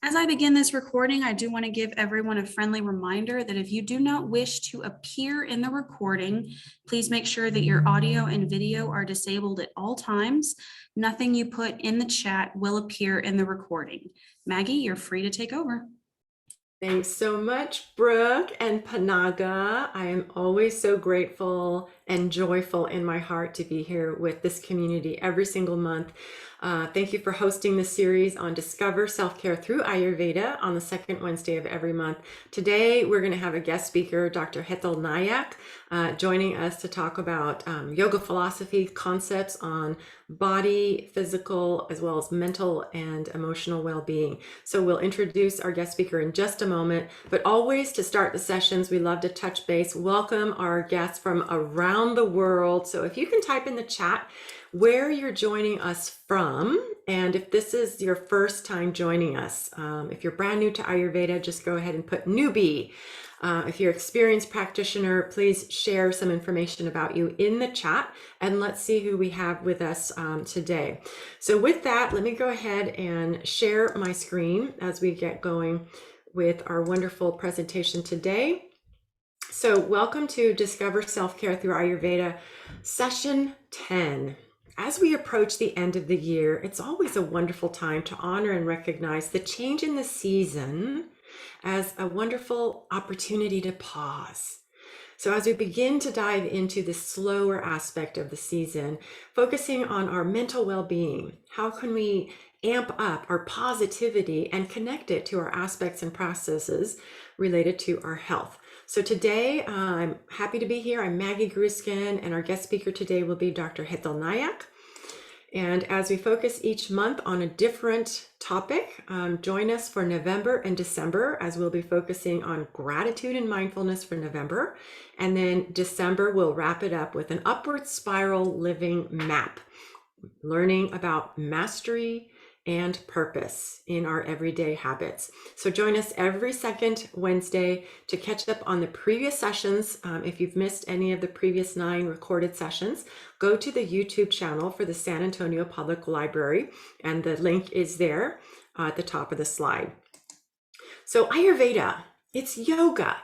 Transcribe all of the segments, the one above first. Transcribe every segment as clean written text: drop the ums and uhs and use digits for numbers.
As I begin this recording, I do want to give everyone a friendly reminder that if you do not wish to appear in the recording, please make sure that your audio and video are disabled at all times. Nothing you put in the chat will appear in the recording. Maggie, you're free to take over. Thanks so much, Brooke and Panaga. I am always so grateful and joyful in my heart to be here with this community every single month. Thank you for hosting the series on Discover Self-Care through Ayurveda on the second Wednesday of every month. Today, we're going to have a guest speaker, Dr. Hettel Nayak, joining us to talk about yoga philosophy, concepts on body, physical, as well as mental and emotional well-being. So we'll introduce our guest speaker in just a moment, but always to start the sessions, we love to touch base, welcome our guests from around the world. So if you can type in the chat where you're joining us from, and if this is your first time joining us, if you're brand new to Ayurveda, just go ahead and put newbie. If you're an experienced practitioner, please share some information about you in the chat, and let's see who we have with us today. So with that, let me go ahead and share my screen as we get going with our wonderful presentation today. So welcome to Discover Self-Care through Ayurveda, session 10. As we approach the end of the year, it's always a wonderful time to honor and recognize the change in the season as a wonderful opportunity to pause. So as we begin to dive into the slower aspect of the season, focusing on our mental well-being, how can we amp up our positivity and connect it to our aspects and processes related to our health? So today, I'm happy to be here. I'm Maggie Gruskin, and our guest speaker today will be Dr. Hettel Nayak. And as we focus each month on a different topic, join us for November and December, as we'll be focusing on gratitude and mindfulness for November. And then December, we'll wrap it up with an upward spiral living map, learning about mastery and purpose in our everyday habits. So join us every second Wednesday to catch up on the previous sessions. If you've missed any of the previous 9 recorded sessions, go to the YouTube channel for the San Antonio Public Library, and the link is there at the top of the slide. So Ayurveda, it's yoga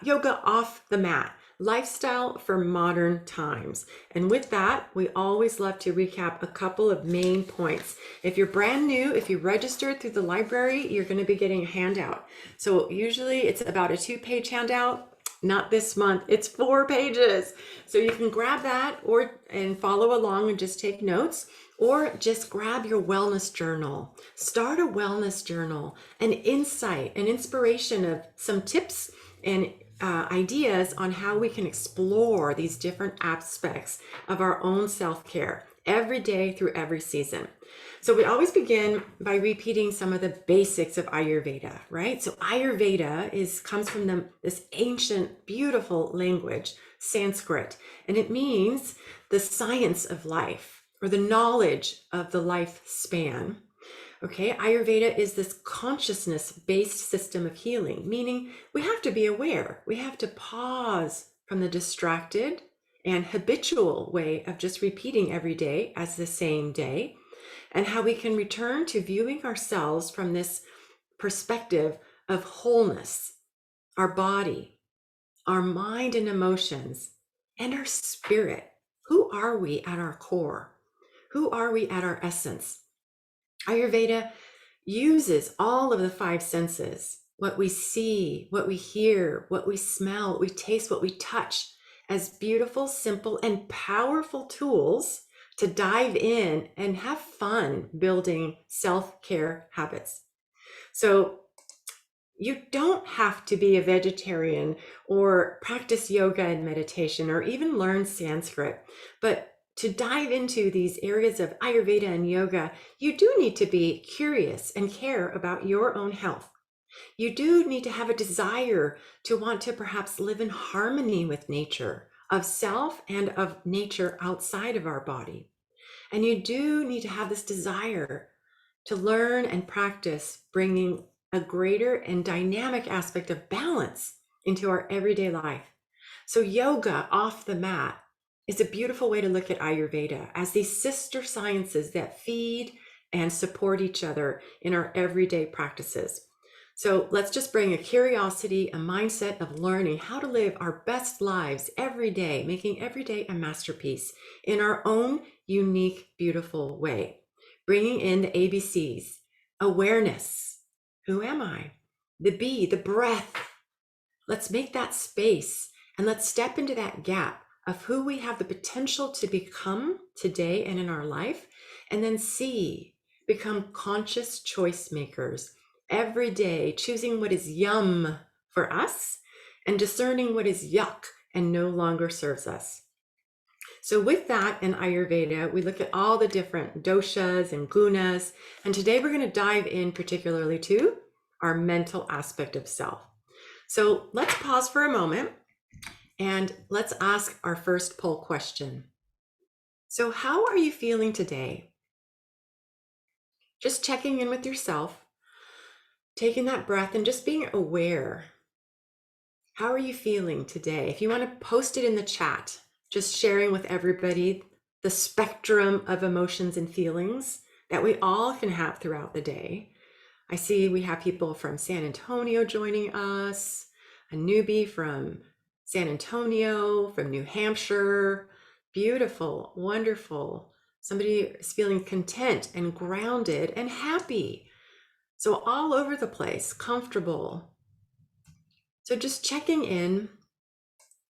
off the mat. Lifestyle for modern times. And with that, we always love to recap a couple of main points. If you're brand new, if you registered through the library, you're going to be getting a handout. So usually it's about a 2-page handout. Not this month, it's 4 pages. So you can grab that and follow along and just take notes, or just grab your wellness journal. Start a wellness journal, an insight, an inspiration of some tips and ideas on how we can explore these different aspects of our own self-care every day through every season. So we always begin by repeating some of the basics of Ayurveda, right? So Ayurveda comes from this ancient, beautiful language, Sanskrit, and it means the science of life, or the knowledge of the lifespan. Okay, Ayurveda is this consciousness-based system of healing, meaning we have to be aware. We have to pause from the distracted and habitual way of just repeating every day as the same day, and how we can return to viewing ourselves from this perspective of wholeness, our body, our mind and emotions, and our spirit. Who are we at our core? Who are we at our essence? Ayurveda uses all of the 5 senses, what we see, what we hear, what we smell, what we taste, what we touch, as beautiful, simple, and powerful tools to dive in and have fun building self-care habits. So you don't have to be a vegetarian or practice yoga and meditation or even learn Sanskrit, but to dive into these areas of Ayurveda and yoga, you do need to be curious and care about your own health. You do need to have a desire to want to perhaps live in harmony with nature, of self and of nature outside of our body. And you do need to have this desire to learn and practice bringing a greater and dynamic aspect of balance into our everyday life. So yoga off the mat is a beautiful way to look at Ayurveda as these sister sciences that feed and support each other in our everyday practices. So let's just bring a curiosity, a mindset of learning how to live our best lives every day, making every day a masterpiece in our own unique, beautiful way. Bringing in the ABCs, awareness. Who am I? The B, the breath. Let's make that space and let's step into that gap of who we have the potential to become today and in our life. And then C, become conscious choice makers every day, choosing what is yum for us and discerning what is yuck and no longer serves us. So with that in Ayurveda, we look at all the different doshas and gunas. And today we're going to dive in particularly to our mental aspect of self. So let's pause for a moment and let's ask our first poll question. So how are you feeling today? Just checking in with yourself, taking that breath and just being aware. How are you feeling today? If you want to post it in the chat, just sharing with everybody the spectrum of emotions and feelings that we all can have throughout the day. I see we have people from San Antonio joining us, a newbie from San Antonio, from New Hampshire. Beautiful, wonderful. Somebody is feeling content and grounded and happy. So all over the place, comfortable. So just checking in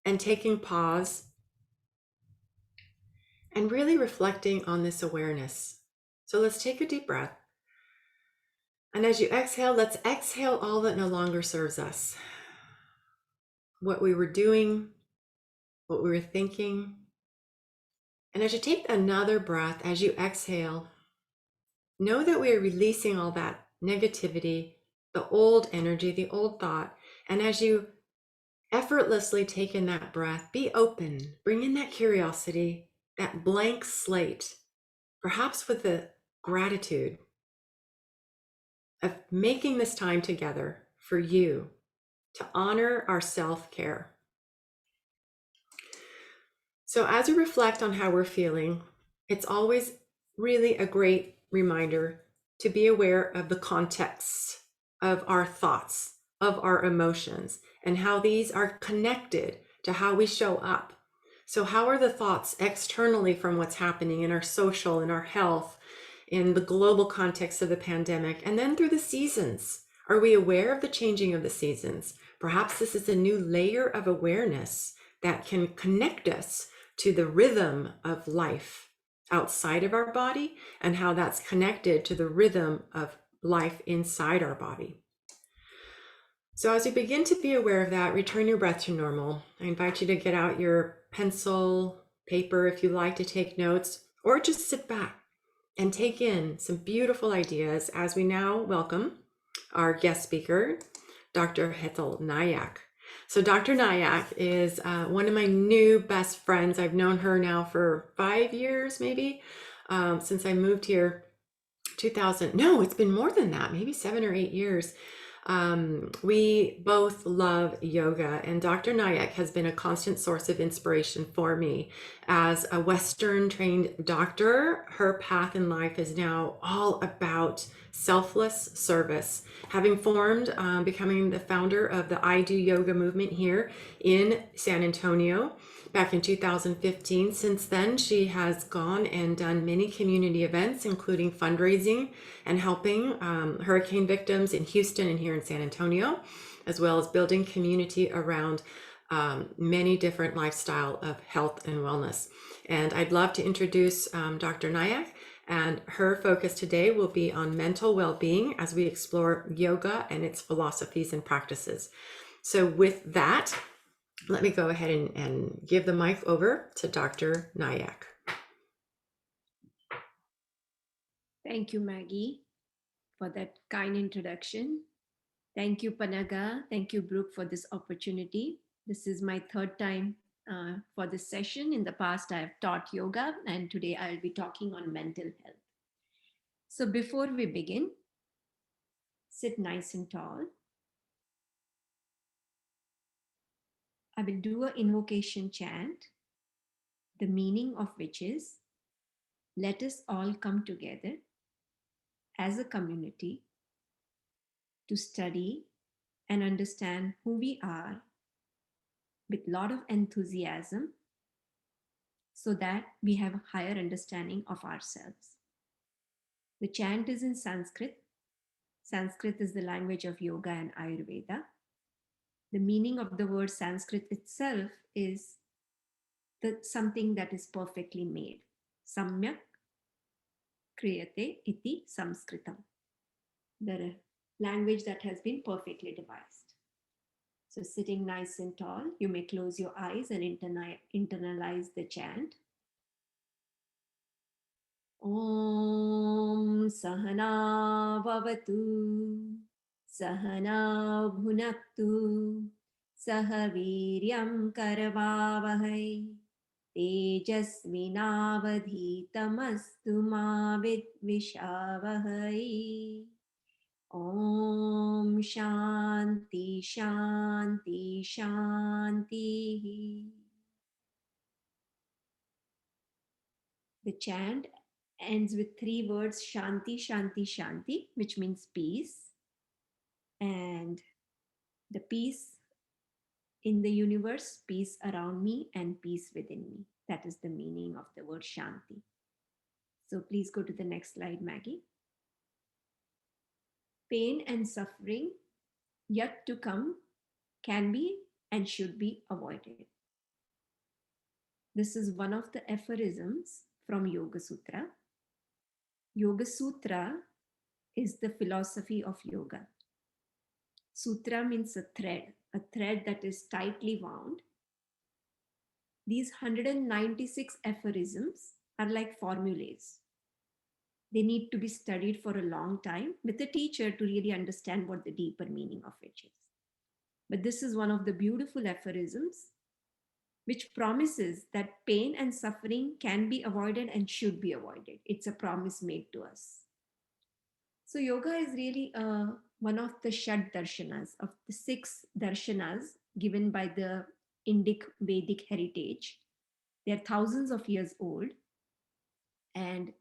and taking pause and really reflecting on this awareness. So let's take a deep breath. And as you exhale, let's exhale all that no longer serves us. What we were doing, what we were thinking. And as you take another breath, as you exhale, know that we are releasing all that negativity, the old energy, the old thought. And as you effortlessly take in that breath, be open, bring in that curiosity, that blank slate, perhaps with the gratitude of making this time together for you to honor our self-care. So as we reflect on how we're feeling, it's always really a great reminder to be aware of the context of our thoughts, of our emotions, and how these are connected to how we show up. So how are the thoughts externally from what's happening in our social, in our health, in the global context of the pandemic, and then through the seasons? Are we aware of the changing of the seasons? Perhaps this is a new layer of awareness that can connect us to the rhythm of life outside of our body and how that's connected to the rhythm of life inside our body. So as you begin to be aware of that, return your breath to normal. I invite you to get out your pencil, paper, if you like to take notes, or just sit back and take in some beautiful ideas as we now welcome our guest speaker, Dr. Hettel Nayak. So Dr. Nayak is one of my new best friends. I've known her now for 5 years, maybe, since I moved here, 2000. No, it's been more than that, maybe 7 or 8 years. We both love yoga, and Dr. Nayak has been a constant source of inspiration for me. As a Western trained doctor, her path in life is now all about selfless service. Having formed, becoming the founder of the I Do Yoga movement here in San Antonio back in 2015. Since then, she has gone and done many community events, including fundraising and helping hurricane victims in Houston and here in San Antonio, as well as building community around many different lifestyle of health and wellness. And I'd love to introduce Dr. Nayak, and her focus today will be on mental well-being as we explore yoga and its philosophies and practices. So with that, let me go ahead and give the mic over to Dr. Nayak. Thank you, Maggie, for that kind introduction. Thank you, Panaga. Thank you, Brooke, for this opportunity. This is my third time for this session. In the past, I have taught yoga, and today I'll be talking on mental health. So before we begin, sit nice and tall. I will do an invocation chant, the meaning of which is, let us all come together as a community to study and understand who we are with a lot of enthusiasm so that we have a higher understanding of ourselves. The chant is in Sanskrit. Sanskrit is the language of yoga and Ayurveda. The meaning of the word Sanskrit itself is something that is perfectly made. Samyak kriyate iti samskritam. The language that has been perfectly devised. So sitting nice and tall, you may close your eyes and internalize the chant. Om Sahana Bhavatu Sahana Bhunaktu Sahaviryam Karavavahai Tejasvinavadhitamastu ma vidvishavahai. Om Shanti Shanti Shanti. The chant ends with 3 words, Shanti Shanti Shanti, which means peace. And the peace in the universe, peace around me, and peace within me. That is the meaning of the word Shanti. So please go to the next slide, Maggie. Pain and suffering yet to come can be and should be avoided. This is one of the aphorisms from Yoga Sutra. Yoga Sutra is the philosophy of yoga. Sutra means a thread that is tightly wound. These 196 aphorisms are like formulas. They need to be studied for a long time with a teacher to really understand what the deeper meaning of it is. But this is one of the beautiful aphorisms which promises that pain and suffering can be avoided and should be avoided. It's a promise made to us. So yoga is really one of the Shad Darshanas, of the 6 darshanas given by the Indic Vedic heritage. They are thousands of years old. And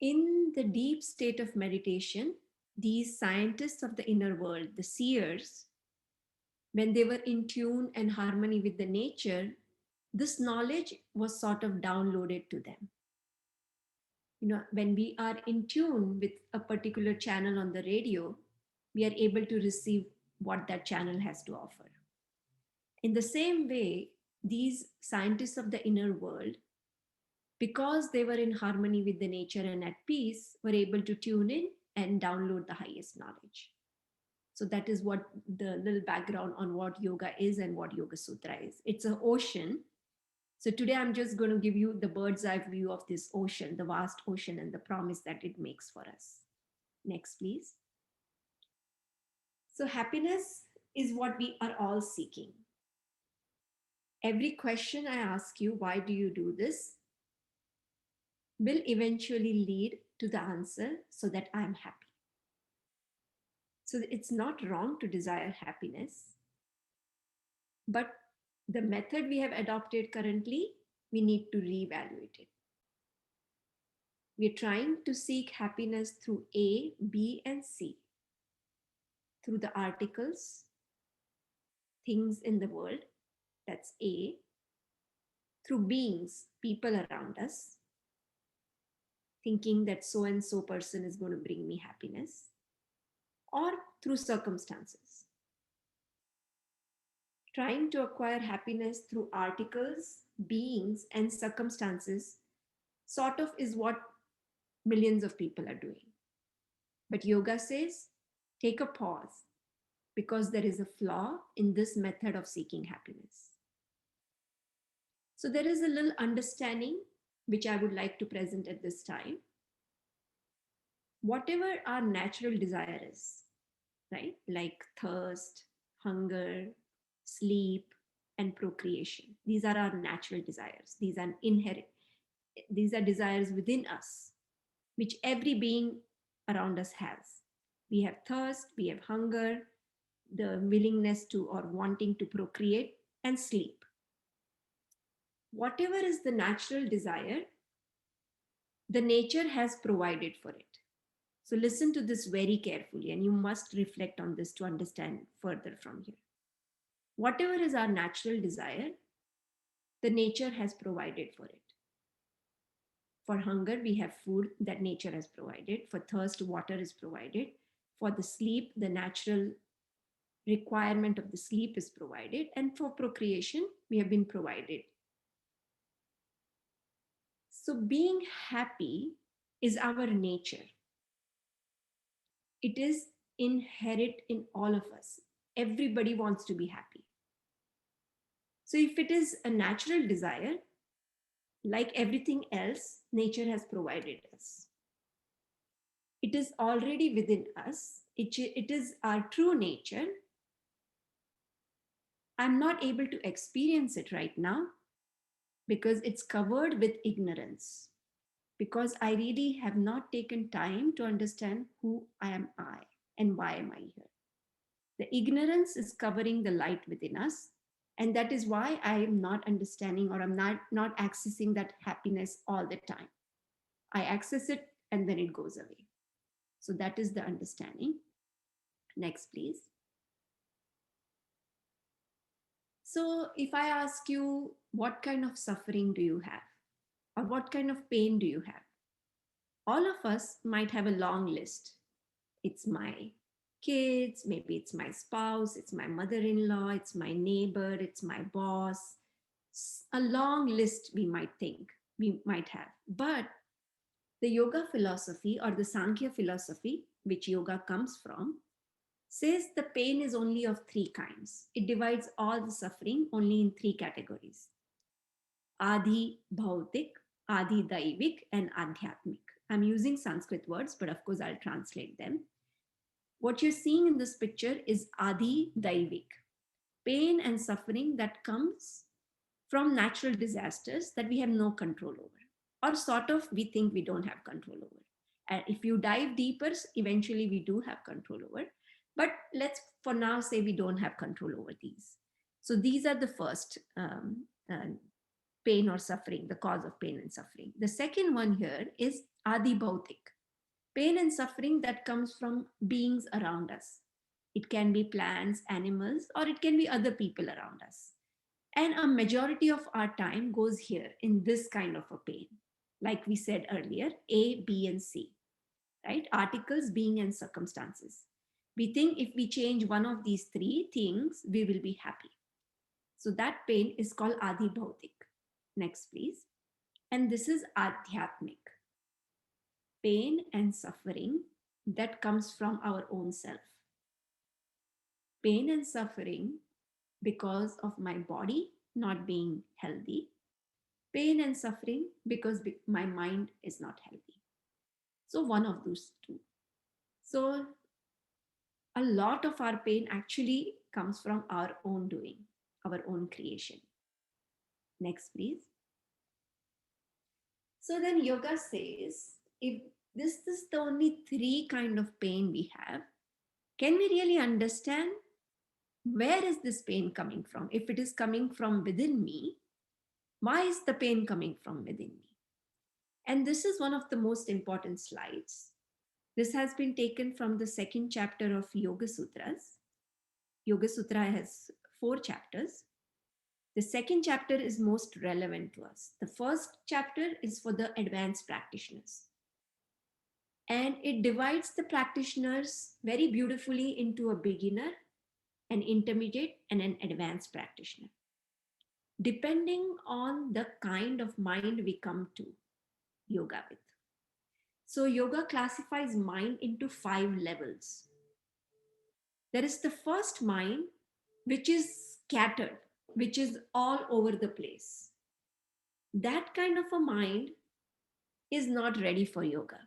in the deep state of meditation, these scientists of the inner world, the seers, when they were in tune and harmony with the nature, this knowledge was sort of downloaded to them. You know, when we are in tune with a particular channel on the radio, we are able to receive what that channel has to offer. In the same way, these scientists of the inner world, because they were in harmony with the nature and at peace, were able to tune in and download the highest knowledge. So that is what the little background on what yoga is and what Yoga Sutra is. It's an ocean. So today I'm just going to give you the bird's eye view of this ocean, the vast ocean, and the promise that it makes for us. Next, please. So happiness is what we are all seeking. Every question I ask you, why do you do this, will eventually lead to the answer so that I'm happy. So it's not wrong to desire happiness, but the method we have adopted currently, we need to reevaluate it. We're trying to seek happiness through A, B, and C, through the articles, things in the world, that's A, through beings, people around us, thinking that so and so person is going to bring me happiness, or through circumstances. Trying to acquire happiness through articles, beings, and circumstances sort of is what millions of people are doing. But yoga says, take a pause, because there is a flaw in this method of seeking happiness. So there is a little understanding which I would like to present at this time. Whatever our natural desire is, right? Like thirst, hunger, sleep, and procreation. These are our natural desires. These are inherent. These are desires within us, which every being around us has. We have thirst, we have hunger, the willingness to or wanting to procreate, and sleep. Whatever is the natural desire, the nature has provided for it. So listen to this very carefully, and you must reflect on this to understand further from here. Whatever is our natural desire, the nature has provided for it. For hunger, we have food that nature has provided. For thirst, water is provided. For the sleep, the natural requirement of the sleep is provided. And for procreation, we have been provided. So being happy is our nature. It is inherent in all of us. Everybody wants to be happy. So if it is a natural desire, like everything else, nature has provided us. It is already within us. It is our true nature. I'm not able to experience it right now because it's covered with ignorance. Because I really have not taken time to understand who I and why am I here. The ignorance is covering the light within us. And that is why I am not understanding, or I'm not accessing that happiness all the time. I access it and then it goes away. So that is the understanding. Next, please. So if I ask you, what kind of suffering do you have? Or what kind of pain do you have? All of us might have a long list. It's my kids, maybe it's my spouse, it's my mother-in-law, it's my neighbor, it's my boss. A long list we might have. But the yoga philosophy, or the Sankhya philosophy, which yoga comes from, says the pain is only of three kinds. It divides all the suffering only in three categories: Adi Bhautik, Adi Daivik, and Adhyatmik. I'm using Sanskrit words, but of course I'll translate them. What you're seeing in this picture is Adi Daivik, pain and suffering that comes from natural disasters that we have no control over, or sort of we think we don't have control over. And if you dive deeper, eventually we do have control over. But let's for now say we don't have control over these. So these are the first pain or suffering, the cause of pain and suffering. The second one here is Adi Bhautik, pain and suffering that comes from beings around us. It can be plants, animals, or it can be other people around us. And a majority of our time goes here in this kind of a pain. Like we said earlier, A, B, and C, right? Articles, being, and circumstances. We think if we change one of these three things, we will be happy. So that pain is called Adi Bhautik. Next, please. And this is Adhyatmik, pain and suffering that comes from our own self. Pain and suffering because of my body not being healthy. Pain and suffering because my mind is not healthy. So one of those two. So a lot of our pain actually comes from our own doing, our own creation. Next, please. So then yoga says, if this is the only three kind of pain we have, can we really understand where is this pain coming from? If it is coming from within me, why is the pain coming from within me? And this is one of the most important slides. This has been taken from the second chapter of Yoga Sutras. Yoga Sutra has 4 chapters. The second chapter is most relevant to us. The first chapter is for the advanced practitioners. And it divides the practitioners very beautifully into a beginner, an intermediate, and an advanced practitioner, depending on the kind of mind we come to yoga with. So yoga classifies mind into 5 levels. There is the first mind, which is scattered, which is all over the place. That kind of a mind is not ready for yoga.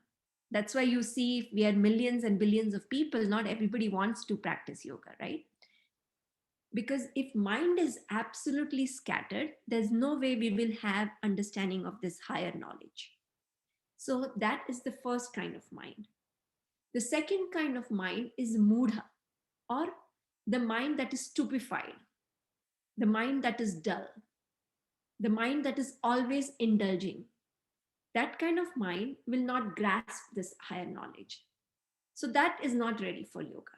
That's why you see, if we are millions and billions of people, not everybody wants to practice yoga, right? Because if mind is absolutely scattered, there's no way we will have understanding of this higher knowledge. So that is the first kind of mind. The second kind of mind is mudha, or the mind that is stupefied, the mind that is dull, the mind that is always indulging. That kind of mind will not grasp this higher knowledge. So that is not ready for yoga.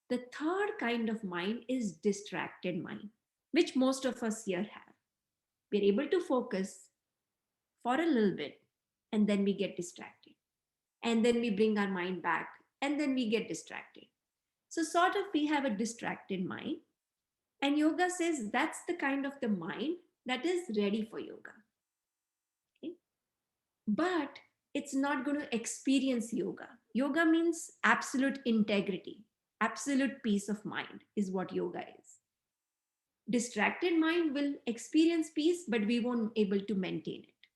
The third kind of mind is distracted mind, which most of us here have. We're able to focus for a little bit and then we get distracted. And then we bring our mind back and then we get distracted. So, sort of, we have a distracted mind. And yoga says that's the kind of the mind that is ready for yoga. Okay? But it's not going to experience yoga. Yoga means absolute integrity, absolute peace of mind is what yoga is. Distracted mind will experience peace, but we won't be able to maintain it.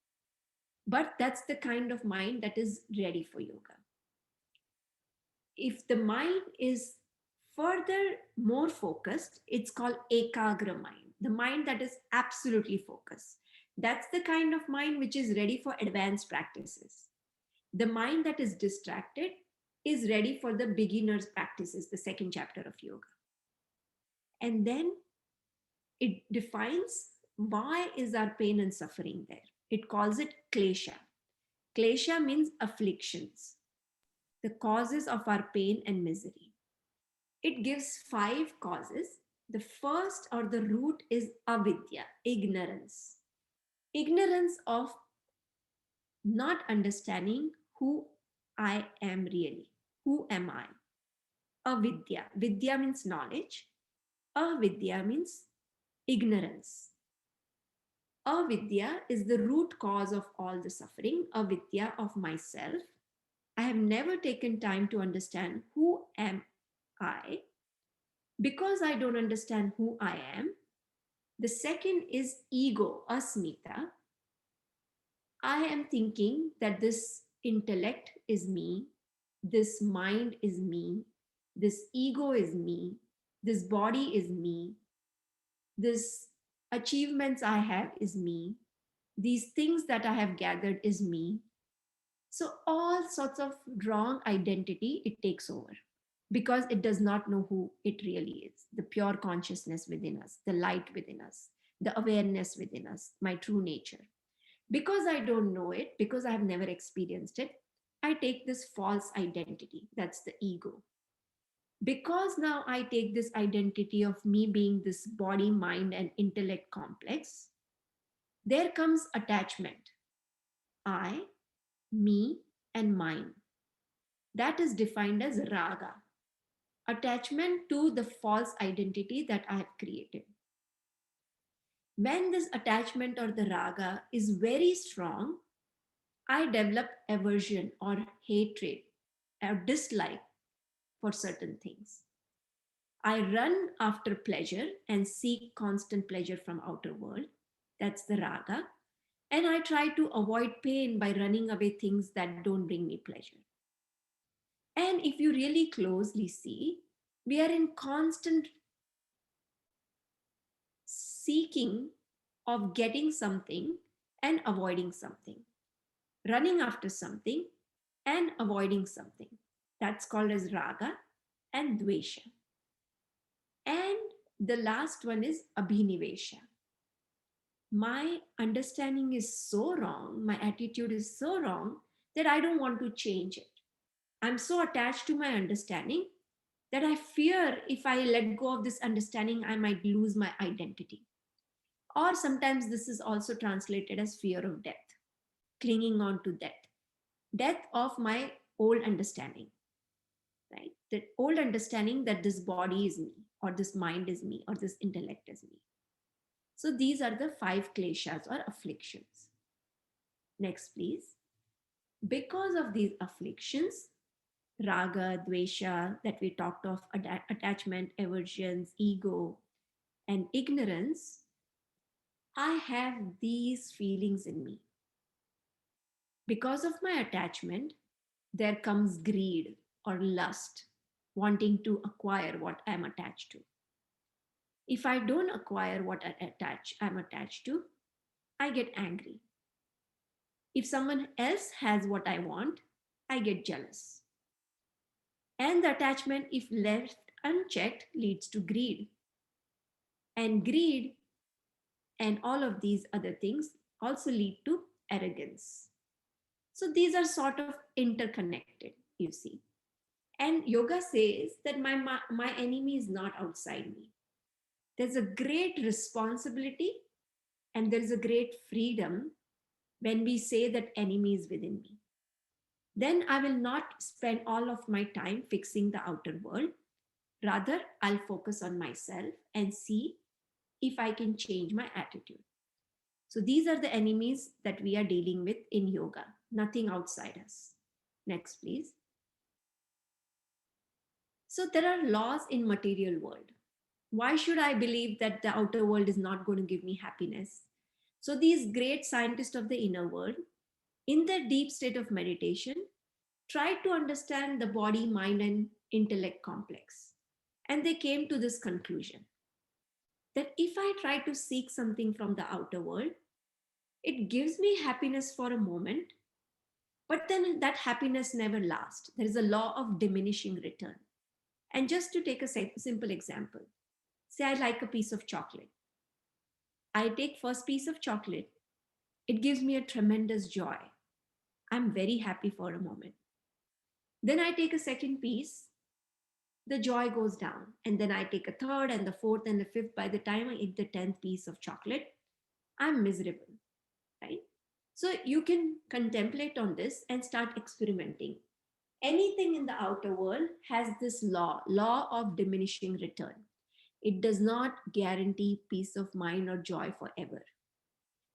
But that's the kind of mind that is ready for yoga. If the mind is further more focused, it's called ekagra mind, the mind that is absolutely focused. That's the kind of mind which is ready for advanced practices. The mind that is distracted is ready for the beginner's practices, the second chapter of yoga. And then it defines why is our pain and suffering there. It calls it klesha. Klesha means afflictions, the causes of our pain and misery. It gives 5 causes. The first or the root is avidya, ignorance. Ignorance of not understanding who I am really. Who am I? Avidya. Vidya means knowledge. Avidya means ignorance. Avidya is the root cause of all the suffering. Avidya of myself. I have never taken time to understand who am I. Because I don't understand who I am. The second is ego, asmita. I am thinking that this intellect is me, this mind is me, this ego is me, this body is me, this achievements I have is me, these things that I have gathered is me. So all sorts of wrong identity it takes over because it does not know who it really is, the pure consciousness within us, the light within us, the awareness within us, my true nature. Because I don't know it, because I have never experienced it, I take this false identity. That's the ego. Because now I take this identity of me being this body, mind, and intellect complex, there comes attachment. I, me, and mine. That is defined as raga, attachment to the false identity that I have created. When this attachment or the raga is very strong, I develop aversion or hatred or dislike for certain things. I run after pleasure and seek constant pleasure from outer world. That's the raga. And I try to avoid pain by running away things that don't bring me pleasure. And if you really closely see, we are in constant seeking of getting something and avoiding something, running after something and avoiding something. That's called as raga and dvesha. And the last one is abhinivesha. My understanding is so wrong, my attitude is so wrong that I don't want to change it. I'm so attached to my understanding that I fear if I let go of this understanding, I might lose my identity. Or sometimes this is also translated as fear of death, clinging on to death of my old understanding, right? The old understanding that this body is me, or this mind is me, or this intellect is me. So these are the 5 kleshas or afflictions. Next, please. Because of these afflictions, raga, dvesha, that we talked of, attachment, aversions, ego, and ignorance, I have these feelings in me. Because of my attachment, there comes greed or lust, wanting to acquire what I'm attached to. If I don't acquire what I'm attached to, I get angry. If someone else has what I want, I get jealous. And the attachment, if left unchecked, leads to greed. And greed and all of these other things also lead to arrogance. So these are sort of interconnected, you see. And yoga says that my enemy is not outside me. There's a great responsibility and there's a great freedom when we say that enemy is within me. Then I will not spend all of my time fixing the outer world. Rather, I'll focus on myself and see if I can change my attitude. So these are the enemies that we are dealing with in yoga, nothing outside us. Next, please. So there are laws in material world. Why should I believe that the outer world is not going to give me happiness? So these great scientists of the inner world, in their deep state of meditation, try to understand the body, mind, and intellect complex. And they came to this conclusion that if I try to seek something from the outer world, it gives me happiness for a moment, but then that happiness never lasts. There is a law of diminishing return. And just to take a simple example, say I like a piece of chocolate. I take first piece of chocolate. It gives me a tremendous joy. I'm very happy for a moment. Then I take a second piece. The joy goes down. And then I take a third and the fourth and the fifth. By the time I eat the 10th piece of chocolate, I'm miserable, right? So you can contemplate on this and start experimenting. Anything in the outer world has this law of diminishing return. It does not guarantee peace of mind or joy forever.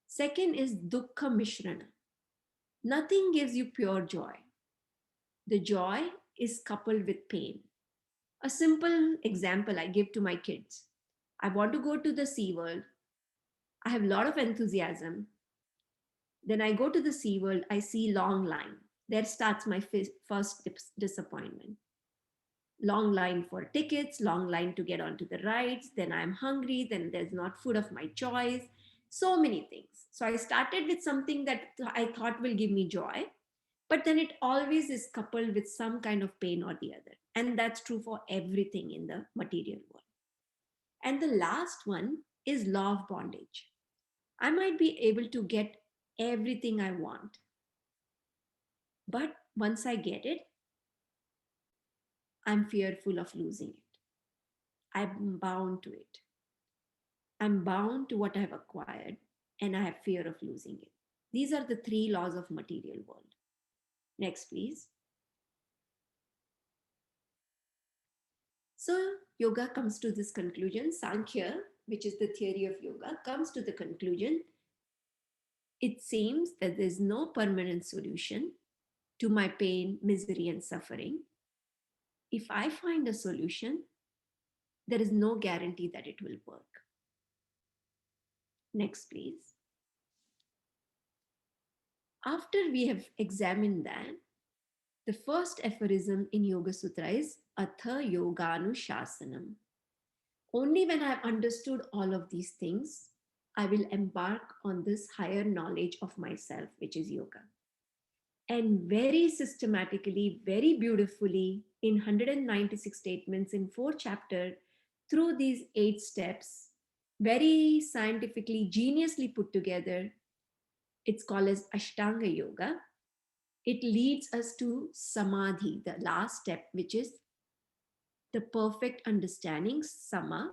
Second is dukkha mishrana. Nothing gives you pure joy. The joy is coupled with pain. A simple example I give to my kids. I want to go to the Sea World. I have a lot of enthusiasm. Then I go to the Sea World, I see long line. There starts my first disappointment. Long line for tickets, long line to get onto the rides. Then I'm hungry. Then there's not food of my choice. So many things. So I started with something that I thought will give me joy, but then it always is coupled with some kind of pain or the other. And that's true for everything in the material world. And the last one is law of bondage. I might be able to get everything I want, but once I get it, I'm fearful of losing it. I'm bound to it. I'm bound to what I have acquired, and I have fear of losing it. These are the three laws of material world. Next, please. So yoga comes to this conclusion. Sankhya, which is the theory of yoga, comes to the conclusion. It seems that there's no permanent solution to my pain, misery, and suffering. If I find a solution, there is no guarantee that it will work. Next, please. After we have examined that, the first aphorism in Yoga Sutra is Atha Yoganushāsanam. Only when I have understood all of these things, I will embark on this higher knowledge of myself, which is yoga. And very systematically, very beautifully, in 196 statements in 4 chapters, through these 8 steps, very scientifically, geniusly put together, it's called as Ashtanga Yoga. It leads us to Samadhi, the last step, which is the perfect understanding. Sama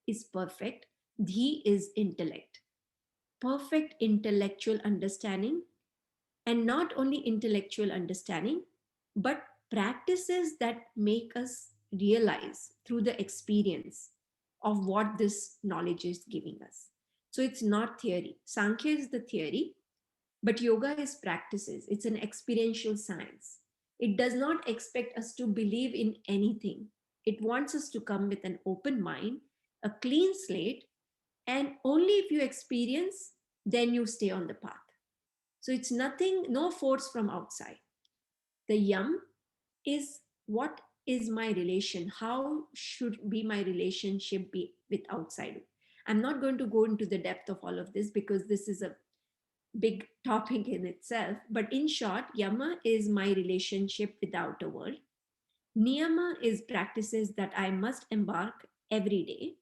is perfect. Dhi is intellect. Perfect intellectual understanding. And not only intellectual understanding, but practices that make us realize through the experience of what this knowledge is giving us. So it's not theory. Sankhya is the theory, but yoga is practices. It's an experiential science. It does not expect us to believe in anything. It wants us to come with an open mind, a clean slate, and only if you experience, then you stay on the path. So it's nothing, no force from outside. The yam is what is my relation? How should be my relationship be with outside? I'm not going to go into the depth of all of this because this is a big topic in itself. But in short, yama is my relationship with the outer world. Niyama is practices that I must embark every day.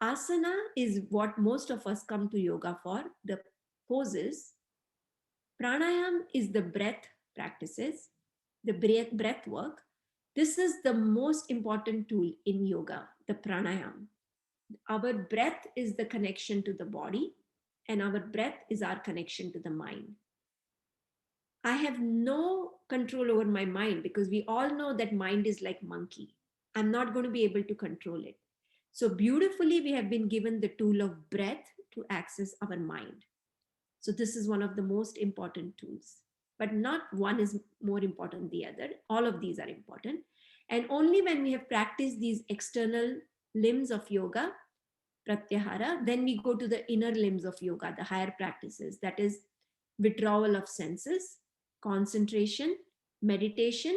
Asana is what most of us come to yoga for, the poses. Pranayam is the breath practices, the breath work. This is the most important tool in yoga, the pranayam. Our breath is the connection to the body, and our breath is our connection to the mind. I have no control over my mind because we all know that mind is like monkey. I'm not going to be able to control it. So beautifully, we have been given the tool of breath to access our mind. So this is one of the most important tools, but not one is more important than the other. All of these are important. And only when we have practiced these external limbs of yoga, pratyahara, then we go to the inner limbs of yoga, the higher practices, that is withdrawal of senses, concentration, meditation,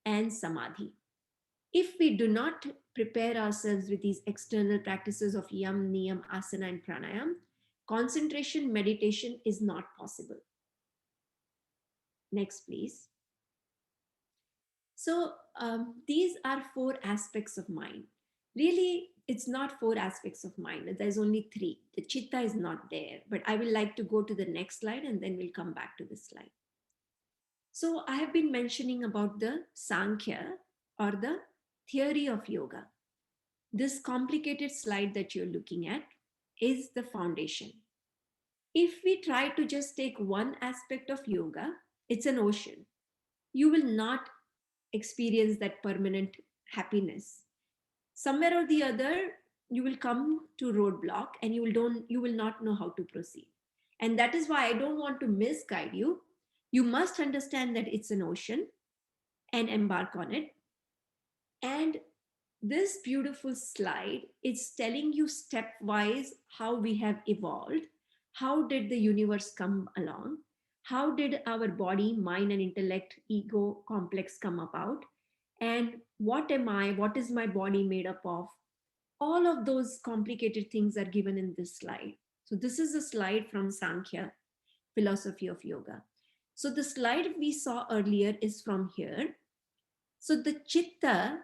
and samadhi. If we do not prepare ourselves with these external practices of yam, niyam, asana, and pranayam, concentration, meditation is not possible. Next, please. So these are 4 aspects of mind. Really, it's not 4 aspects of mind. There's only 3. The chitta is not there, but I will like to go to the next slide and then we'll come back to this slide. So I have been mentioning about the Sankhya or the theory of yoga. This complicated slide that you're looking at is the foundation. If we try to just take one aspect of yoga, it's an ocean. You will not experience that permanent happiness. Somewhere or the other, you will come to roadblock and you will not know how to proceed. And that is why I don't want to misguide you. You must understand that it's an ocean and embark on it. And this beautiful slide is telling you stepwise how we have evolved. How did the universe come along? How did our body, mind, and intellect, ego complex come about? And what am I? What is my body made up of? All of those complicated things are given in this slide. So this is a slide from Sankhya, philosophy of yoga. So the slide we saw earlier is from here. So the chitta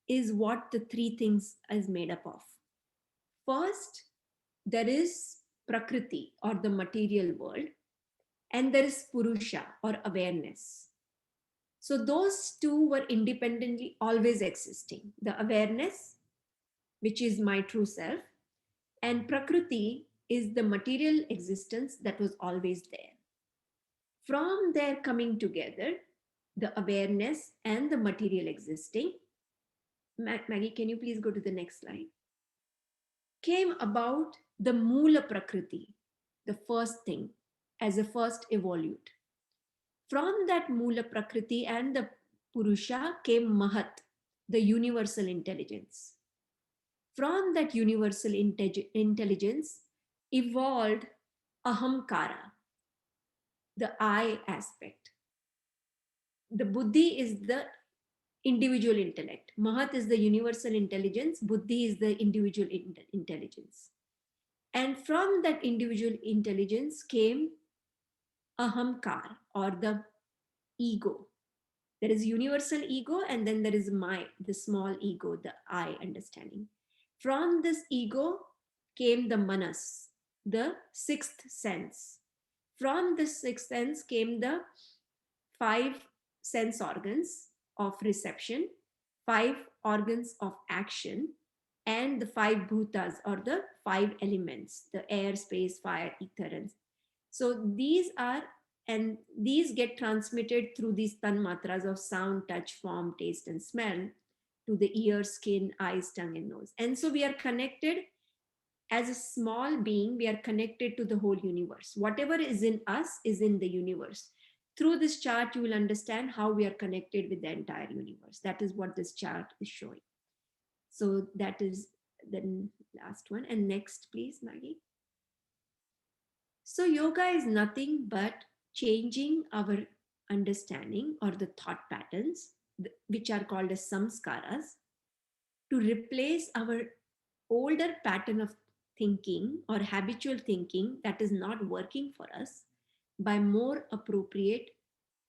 is what the 3 things is made up of. First, there is prakriti or the material world, and there is purusha or awareness. So those 2 were independently always existing. The awareness, which is my true self, and prakriti is the material existence that was always there. From their coming together, the awareness and the material existing, Maggie, can you please go to the next slide? Came about the Mula Prakriti, the first thing, as a first evolute. From that Mula Prakriti and the Purusha came Mahat, the universal intelligence. From that universal intelligence evolved Ahamkara, the I aspect. The Buddhi is the individual intellect. Mahat is the universal intelligence. Buddhi is the individual intelligence. And from that individual intelligence came ahamkar or the ego. There is universal ego and then there is the small ego, the I understanding. From this ego came the manas, the 6th sense. From the 6th sense came the 5 sense organs of reception, 5 organs of action, and the 5 bhutas or the 5 elements, the air, space, fire, ether. And so these get transmitted through these tanmatras of sound, touch, form, taste, and smell to the ear, skin, eyes, tongue, and nose. And so we are connected as a small being, we are connected to the whole universe. Whatever is in us is in the universe. Through this chart, you will understand how we are connected with the entire universe. That is what this chart is showing. So that is the last one. And next, please, Maggie. So yoga is nothing but changing our understanding or the thought patterns, which are called as samskaras, to replace our older pattern of thinking or habitual thinking that is not working for us by more appropriate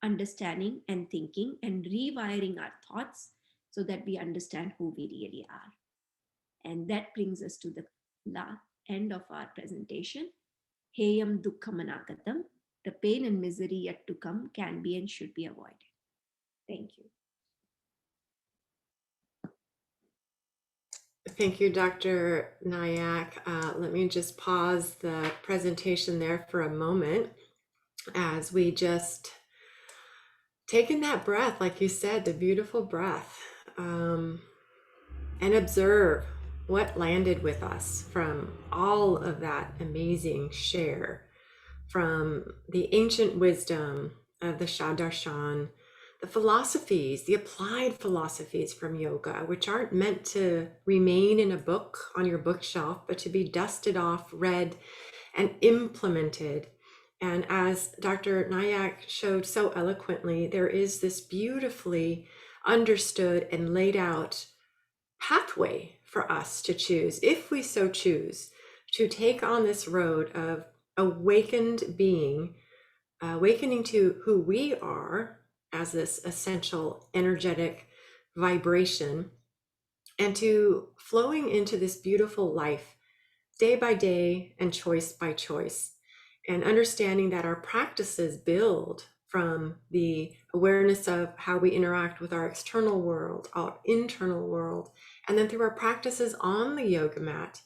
understanding and thinking and rewiring our thoughts so that we understand who we really are. And that brings us to the end of our presentation. Heyam dukkham anagatam. The pain and misery yet to come can be and should be avoided. Thank you. Thank you, Dr. Nayak. Let me just pause the presentation there for a moment as we just take in that breath, like you said, the beautiful breath, and observe what landed with us from all of that amazing share from the ancient wisdom of the Shadarshan, the philosophies, the applied philosophies from yoga, which aren't meant to remain in a book on your bookshelf, but to be dusted off, read, and implemented. And as Dr. Nayak showed so eloquently, there is this beautifully understood and laid out pathway for us to choose, if we so choose, to take on this road of awakened being, awakening to who we are as this essential energetic vibration, and to flowing into this beautiful life day by day and choice by choice, and understanding that our practices build from the awareness of how we interact with our external world, our internal world, and then through our practices on the yoga mat,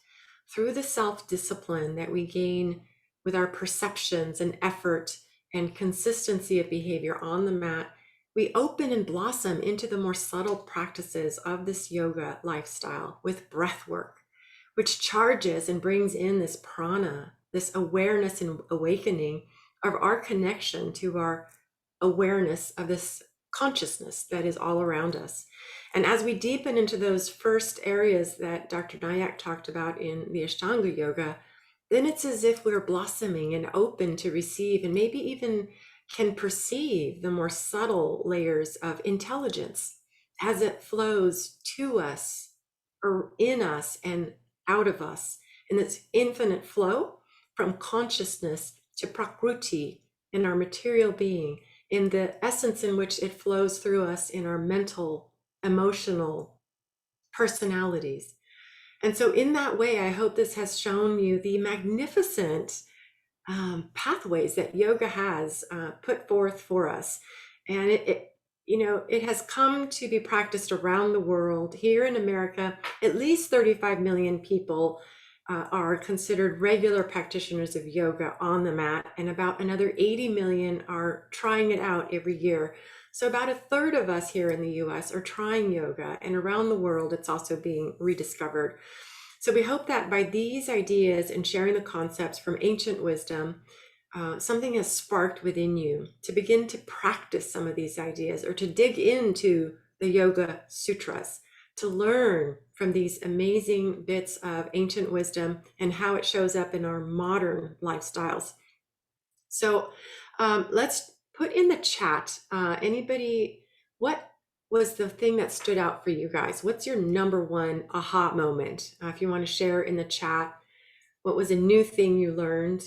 through the self-discipline that we gain with our perceptions and effort and consistency of behavior on the mat, we open and blossom into the more subtle practices of this yoga lifestyle with breath work, which charges and brings in this prana, this awareness and awakening of our connection to our awareness of this consciousness that is all around us. And as we deepen into those first areas that Dr. Nayak talked about in the Ashtanga Yoga, then it's as if we're blossoming and open to receive, and maybe even can perceive the more subtle layers of intelligence as it flows to us or in us and out of us in this infinite flow from consciousness to prakriti in our material being, in the essence in which it flows through us in our mental, emotional personalities. And so in that way, I hope this has shown you the magnificent pathways that yoga has put forth for us. And it has come to be practiced around the world. Here in America, at least 35 million people are considered regular practitioners of yoga on the mat, and about another 80 million are trying it out every year. So about a third of us here in the US are trying yoga, and around the world, it's also being rediscovered. So we hope that by these ideas and sharing the concepts from ancient wisdom, something has sparked within you to begin to practice some of these ideas, or to dig into the Yoga Sutras, to learn from these amazing bits of ancient wisdom and how it shows up in our modern lifestyles. So let's put in the chat, anybody, what was the thing that stood out for you guys? What's your number one aha moment? If you want to share in the chat, what was a new thing you learned?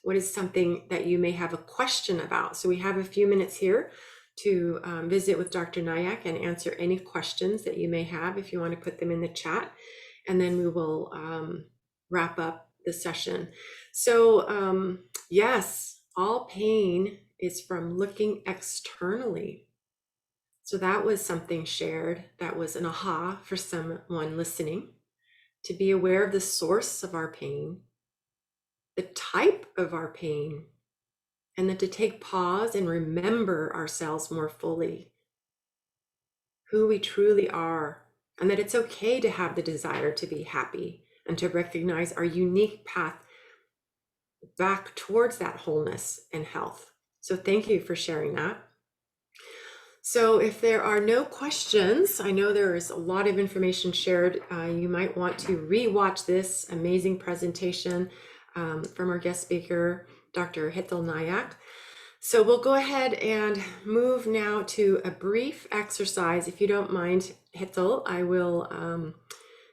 What is something that you may have a question about? So we have a few minutes here to visit with Dr. Nayak and answer any questions that you may have if you want to put them in the chat. And then we will wrap up the session. So yes, all pain is from looking externally. So that was something shared. That was an aha for someone listening, to be aware of the source of our pain, the type of our pain, and then to take pause and remember ourselves more fully, who we truly are, and that it's okay to have the desire to be happy and to recognize our unique path back towards that wholeness and health. So thank you for sharing that. So if there are no questions, I know there is a lot of information shared. You might want to re-watch this amazing presentation from our guest speaker, Dr. Hettel Nayak. So we'll go ahead and move now to a brief exercise. If you don't mind, Hettel, I will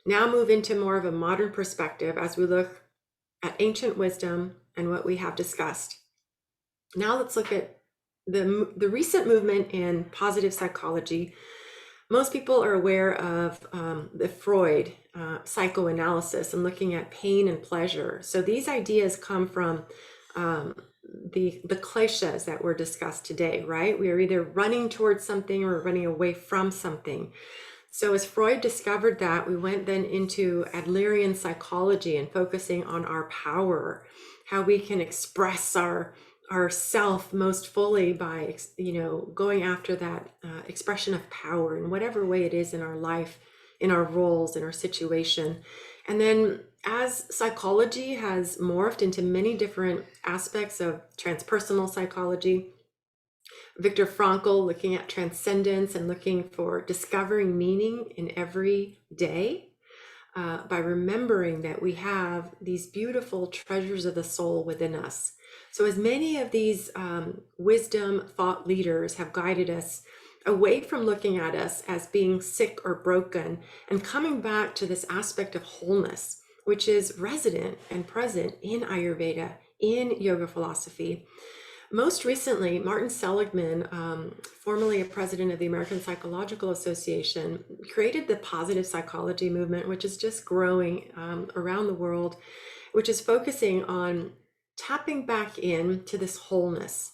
now move into more of a modern perspective as we look at ancient wisdom and what we have discussed. Now let's look at the recent movement in positive psychology. Most people are aware of the Freud psychoanalysis and looking at pain and pleasure. So these ideas come from the kleshas that were discussed today, right? We are either running towards something or running away from something. So as Freud discovered that, we went then into Adlerian psychology and focusing on our power, how we can express our self most fully by, going after that expression of power in whatever way it is in our life, in our roles, in our situation. And then as psychology has morphed into many different aspects of transpersonal psychology, Viktor Frankl looking at transcendence and looking for discovering meaning in every day, by remembering that we have these beautiful treasures of the soul within us. So as many of these wisdom thought leaders have guided us away from looking at us as being sick or broken and coming back to this aspect of wholeness, which is resident and present in Ayurveda, in yoga philosophy. Most recently, Martin Seligman, formerly a president of the American Psychological Association, created the positive psychology movement, which is just growing around the world, which is focusing on tapping back into this wholeness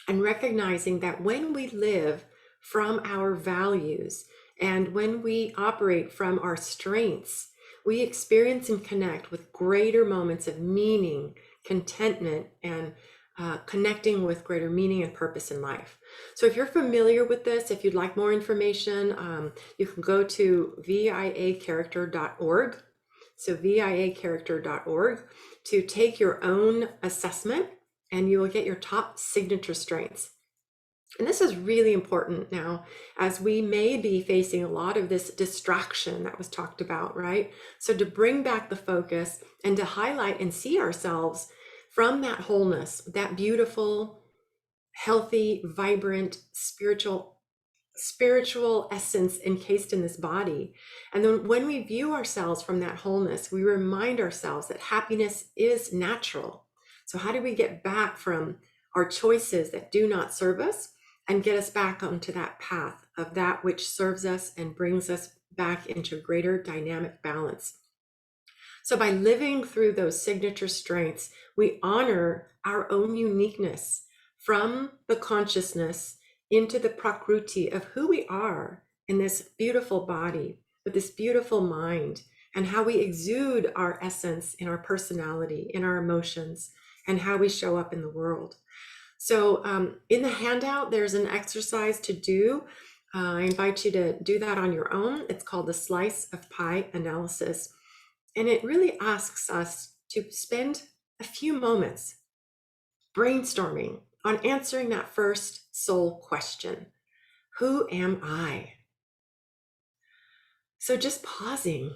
and recognizing that when we live from our values and when we operate from our strengths, we experience and connect with greater moments of meaning, contentment, and connecting with greater meaning and purpose in life. So if you're familiar with this, if you'd like more information, you can go to viacharacter.org. So viacharacter.org to take your own assessment, and you will get your top signature strengths. And this is really important now, as we may be facing a lot of this distraction that was talked about, right? So to bring back the focus and to highlight and see ourselves from that wholeness, that beautiful, healthy, vibrant, spiritual essence encased in this body. And then when we view ourselves from that wholeness, we remind ourselves that happiness is natural. So how do we get back from our choices that do not serve us and get us back onto that path of that which serves us and brings us back into greater dynamic balance? So by living through those signature strengths, we honor our own uniqueness from the consciousness into the prakruti of who we are in this beautiful body, with this beautiful mind, and how we exude our essence in our personality, in our emotions, and how we show up in the world. So in the handout, there's an exercise to do. I invite you to do that on your own. It's called the slice of pie analysis. And it really asks us to spend a few moments brainstorming on answering that first soul question: who am I? So just pausing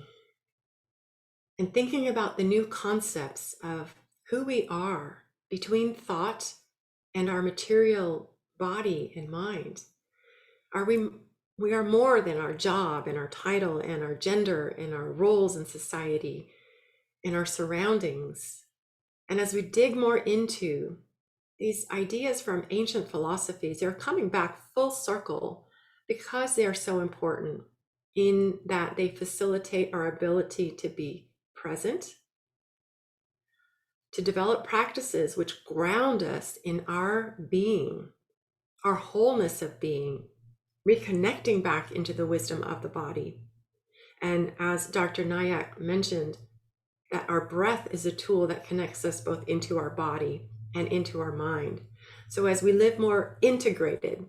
and thinking about the new concepts of who we are between thought and our material body and mind. We are more than our job and our title and our gender and our roles in society and our surroundings. And as we dig more into these ideas from ancient philosophies, they're coming back full circle because they are so important in that they facilitate our ability to be present, to develop practices which ground us in our being, our wholeness of being, reconnecting back into the wisdom of the body. And as Dr. Nayak mentioned, that our breath is a tool that connects us both into our body and into our mind. So as we live more integrated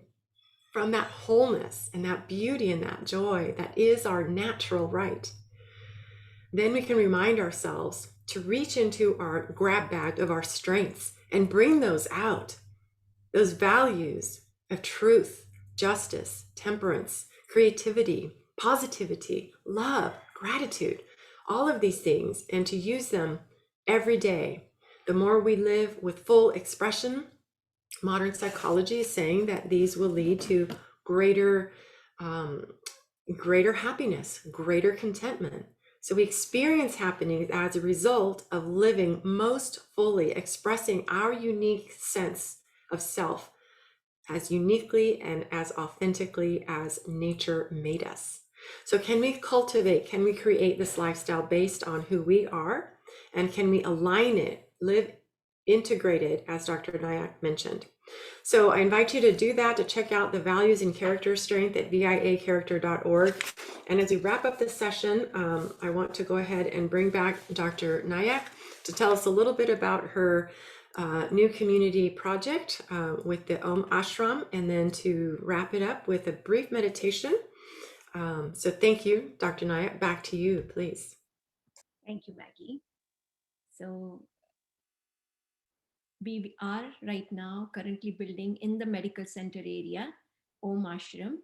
from that wholeness and that beauty and that joy that is our natural right, then we can remind ourselves to reach into our grab bag of our strengths and bring those out, those values of truth, justice, temperance, creativity, positivity, love, gratitude, all of these things, and to use them every day. The more we live with full expression, modern psychology is saying that these will lead to greater happiness, greater contentment. So we experience happiness as a result of living most fully, expressing our unique sense of self as uniquely and as authentically as nature made us. So can we create this lifestyle based on who we are? And can we align it, live integrated, as Dr. Nayak mentioned. So I invite you to do that, to check out the values and character strength at viacharacter.org. And as we wrap up this session, I want to go ahead and bring back Dr. Nayak to tell us a little bit about her new community project with the Om Ashram, and then to wrap it up with a brief meditation. So thank you, Dr. Nayak. Back to you, please. Thank you, Maggie. So we are right now currently building in the medical center area, Om Ashram.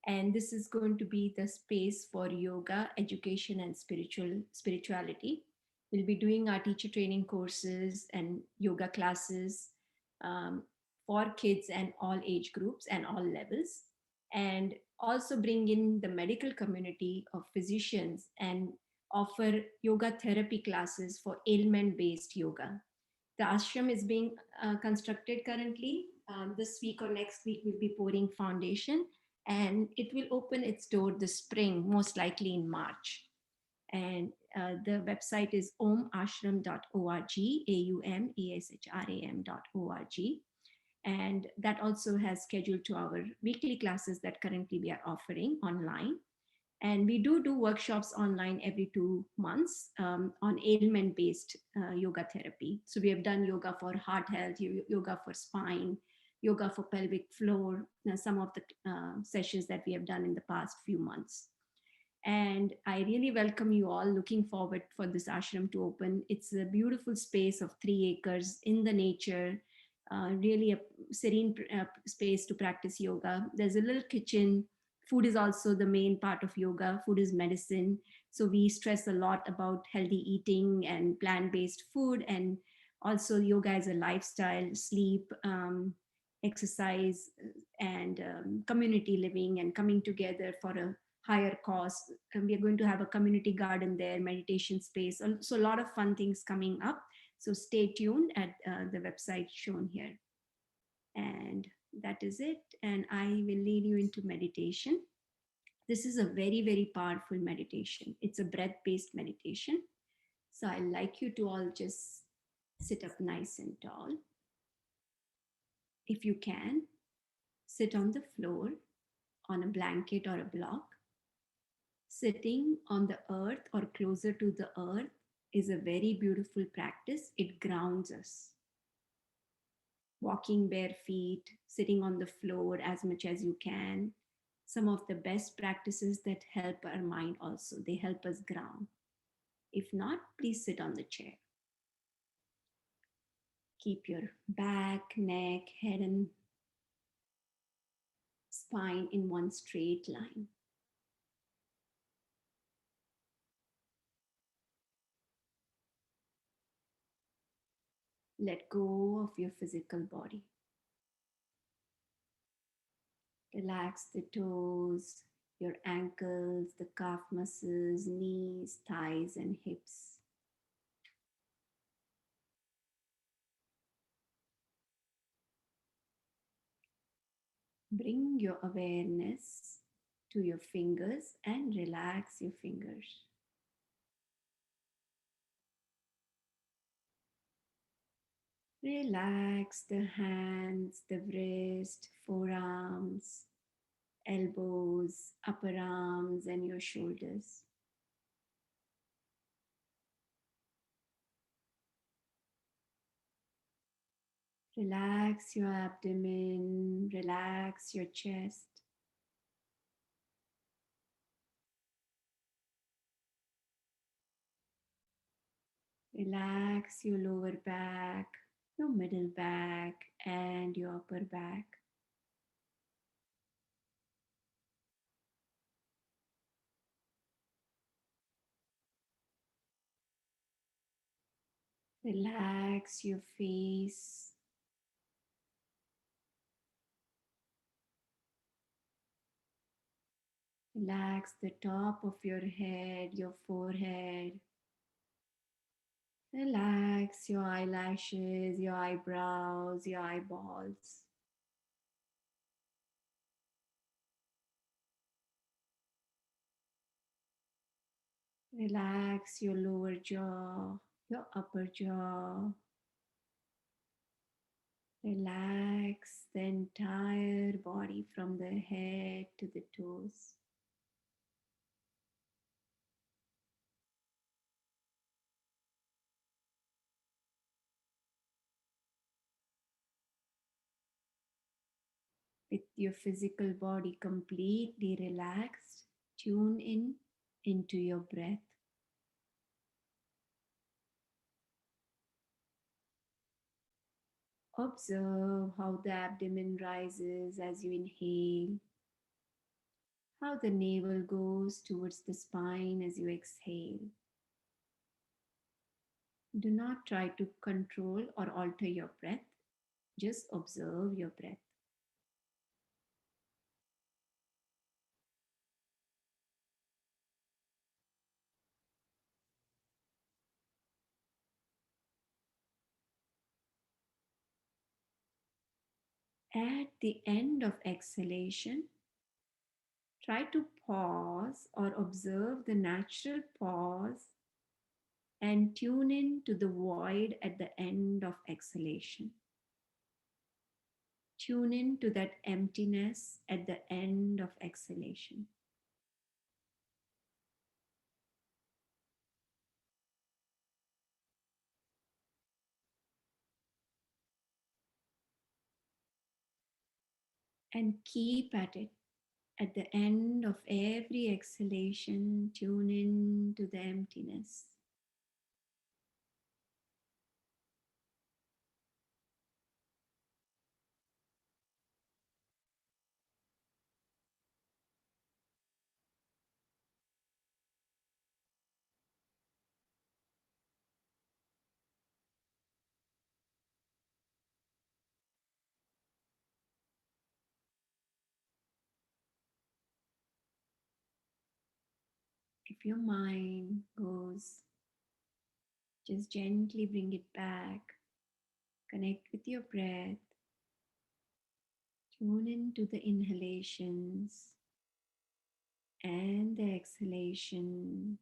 And this is going to be the space for yoga, education, and spirituality. We'll be doing our teacher training courses and yoga classes for kids and all age groups and all levels. And also bring in the medical community of physicians and offer yoga therapy classes for ailment-based yoga. The ashram is being constructed currently. This week or next week, we'll be pouring foundation, and it will open its door this spring, most likely in March. And the website is omashram.org, AUMASHRAM.org. And that also has scheduled to our weekly classes that currently we are offering online. And we do workshops online every 2 months on ailment-based yoga therapy. So we have done yoga for heart health, yoga for spine, yoga for pelvic floor, some of the sessions that we have done in the past few months. And I really welcome you all. Looking forward for this ashram to open. It's a beautiful space of 3 acres in the nature, really a serene space to practice yoga. There's a little kitchen. Food is also the main part of yoga. Food is medicine. So we stress a lot about healthy eating and plant-based food. And also yoga as a lifestyle, sleep, exercise, and community living and coming together for a higher cause. And we are going to have a community garden there, meditation space. So a lot of fun things coming up. So stay tuned at the website shown here. And that is it. And I will lead you into meditation. This is a very, very powerful meditation. It's a breath-based meditation. So I'd like you to all just sit up nice and tall. If you can, sit on the floor, on a blanket or a block. Sitting on the earth or closer to the earth is a very beautiful practice. It grounds us. Walking bare feet, sitting on the floor as much as you can. Some of the best practices that help our mind also. They help us ground. If not, please sit on the chair. Keep your back, neck, head, and spine in one straight line. Let go of your physical body. Relax the toes, your ankles, the calf muscles, knees, thighs, and hips. Bring your awareness to your fingers and relax your fingers. Relax the hands, the wrist, forearms, elbows, upper arms, and your shoulders. Relax your abdomen, relax your chest. Relax your lower back, your middle back, and your upper back. Relax your face. Relax the top of your head, your forehead. Relax your eyelashes, your eyebrows, your eyeballs. Relax your lower jaw, your upper jaw. Relax the entire body from the head to the toes. With your physical body completely relaxed, tune in into your breath. Observe how the abdomen rises as you inhale, how the navel goes towards the spine as you exhale. Do not try to control or alter your breath, just observe your breath. At the end of exhalation, try to pause or observe the natural pause and tune in to the void at the end of exhalation. Tune in to that emptiness at the end of exhalation. And keep at it. At the end of every exhalation, tune in to the emptiness. If your mind goes, just gently bring it back. Connect with your breath. Tune into the inhalations and the exhalation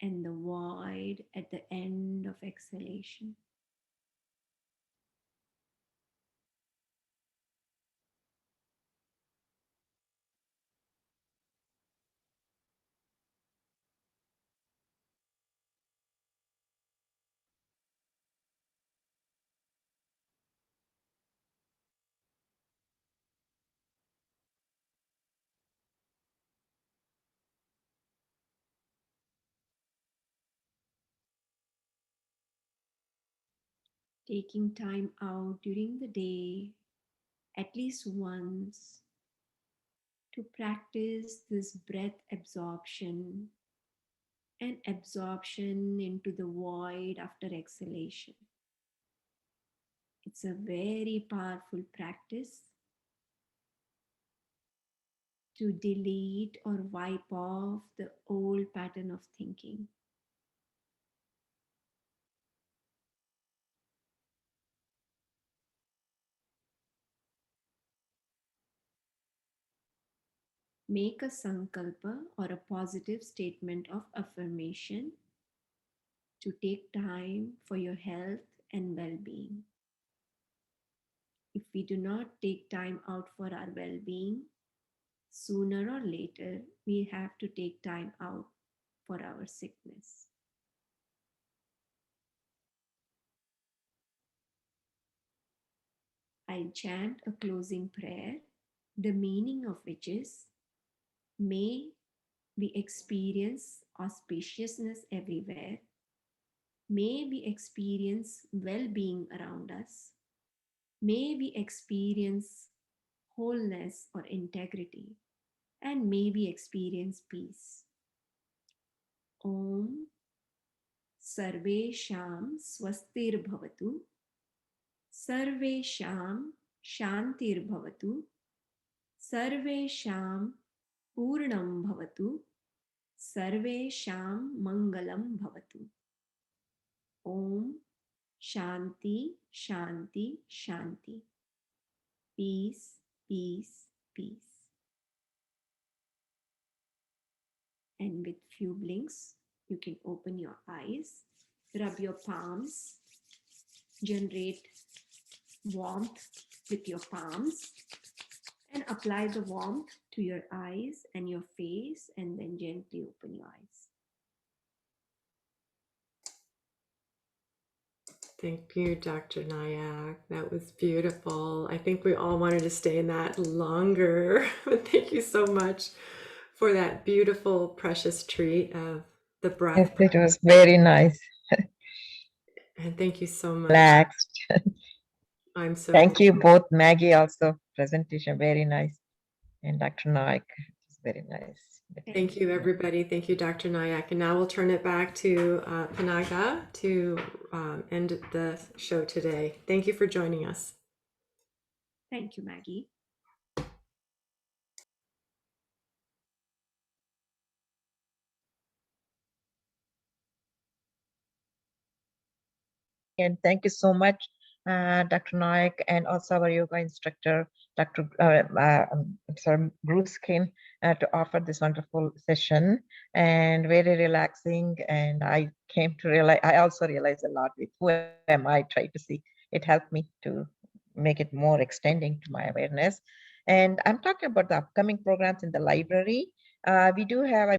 and the void at the end of exhalation. Taking time out during the day, at least once, to practice this breath absorption and absorption into the void after exhalation. It's a very powerful practice to delete or wipe off the old pattern of thinking. Make a sankalpa or a positive statement of affirmation to take time for your health and well-being. If we do not take time out for our well-being, sooner or later we have to take time out for our sickness. I'll chant a closing prayer, the meaning of which is, may we experience auspiciousness everywhere. May we experience well-being around us. May we experience wholeness or integrity. And may we experience peace. Om Sarvesham Swastir Bhavatu. Sarvesham Shantir Bhavatu. Sarvesham Purnam Bhavatu. Sarvesham Mangalam Bhavatu. Om Shanti, Shanti, Shanti. Peace, peace, peace. And with few blinks, you can open your eyes, rub your palms, generate warmth with your palms and apply the warmth to your eyes and your face, and then gently open your eyes. Thank you, Dr. Nayak. That was beautiful. I think we all wanted to stay in that longer. But thank you so much for that beautiful, precious treat of the breath. Yes, it was very nice. And thank you so much. Relaxed. I'm so Thank you both, Maggie, also presentation very nice, and Dr. Nayak, it's very nice. Thank you, everybody. Thank you, Dr. Nayak. And now we'll turn it back to Panaga to end the show today. Thank you for joining us. Thank you, Maggie. And thank you so much, Dr. Nayak, and also our yoga instructor, Dr. Bruce Kin, to offer this wonderful session and very relaxing. And I came to realize, I also realized a lot with who am I, try to see. It helped me to make it more extending to my awareness. And I'm talking about the upcoming programs in the library. We do have